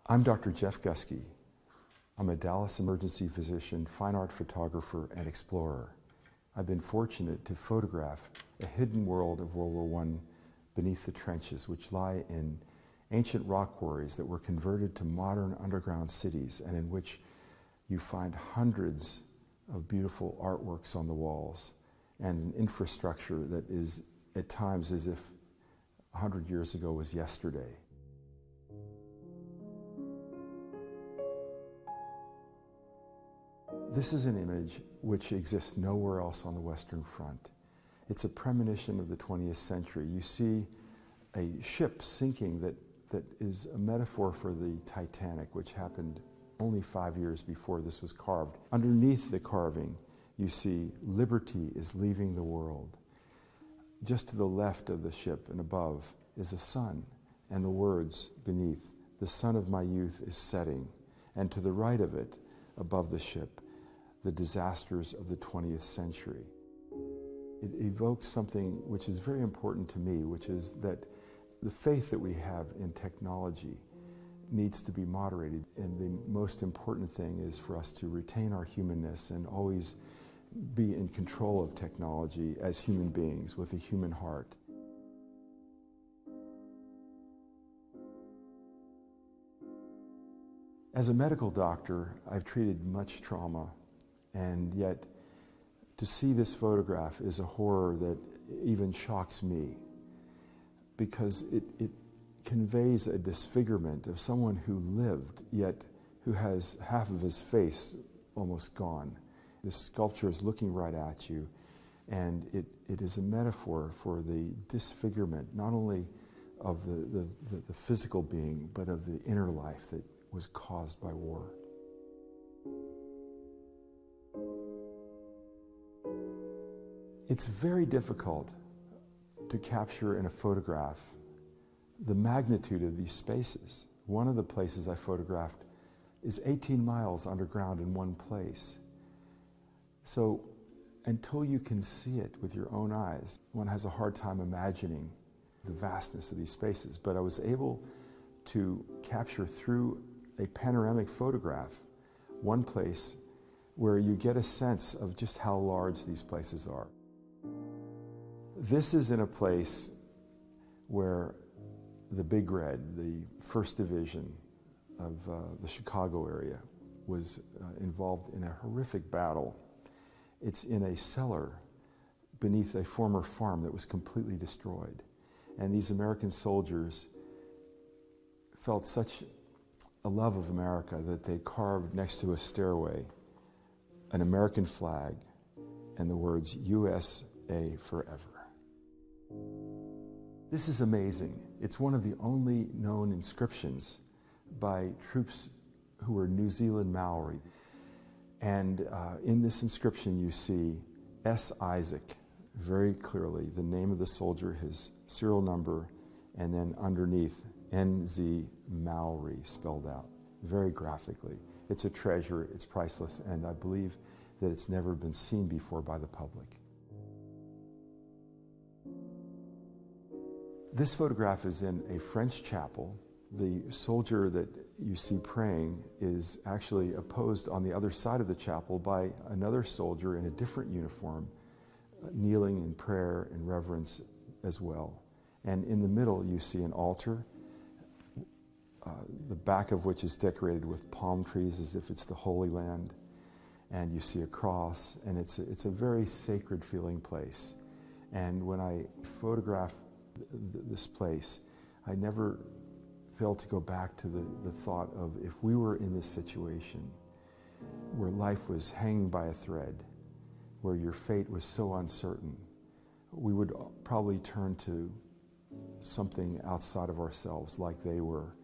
I'm Dr. Jeff Gusky. I'm a Dallas emergency physician, fine art photographer, and explorer. I've been fortunate to photograph a hidden world of World War I beneath the trenches, which lie in ancient rock quarries that were converted to modern underground cities, and in which you find hundreds of beautiful artworks on the walls and an infrastructure that is at times as if 100 years ago was yesterday. This is an image which exists nowhere else on the Western Front. It's a premonition of the 20th century. You see a ship sinking that is a metaphor for the Titanic, which happened only 5 years before this was carved. Underneath the carving, you see liberty is leaving the world. Just to the left of the ship and above is a sun, and the words beneath, "The sun of my youth is setting." And to the right of it, above the ship, the disasters of the 20th century. It evokes something which is very important to me, which is that the faith that we have in technology needs to be moderated, and the most important thing is for us to retain our humanness and always be in control of technology as human beings with a human heart. As a medical doctor, I've treated much trauma, and yet to see this photograph is a horror that even shocks me, because it conveys a disfigurement of someone who lived, yet who has half of his face almost gone. This sculpture is looking right at you, and it is a metaphor for the disfigurement, not only of the physical being, but of the inner life that was caused by war. It's very difficult to capture in a photograph the magnitude of these spaces. One of the places I photographed is 18 miles underground in one place. So until you can see it with your own eyes, one has a hard time imagining the vastness of these spaces. But I was able to capture through a panoramic photograph one place where you get a sense of just how large these places are. This is in a place where the Big Red, the 1st Division of the Chicago area, was involved in a horrific battle. It's in a cellar beneath a former farm that was completely destroyed. And these American soldiers felt such a love of America that they carved next to a stairway an American flag and the words USA forever. This is amazing. It's one of the only known inscriptions by troops who were New Zealand Maori. And in this inscription you see S. Isaac, very clearly, the name of the soldier, his serial number, and then underneath NZ Maori spelled out, very graphically. It's a treasure, it's priceless, and I believe that it's never been seen before by the public. This photograph is in a French chapel. The soldier that you see praying is actually opposed on the other side of the chapel by another soldier in a different uniform, kneeling in prayer and reverence as well. And in the middle you see an altar, the back of which is decorated with palm trees as if it's the Holy Land. And you see a cross, and it's a very sacred feeling place. And when I photograph this place, I never failed to go back to the thought of, if we were in this situation where life was hanging by a thread, where your fate was so uncertain, we would probably turn to something outside of ourselves, like they were,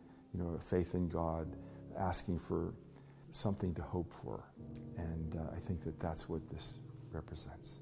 faith in God, asking for something to hope for. And I think that that's what this represents.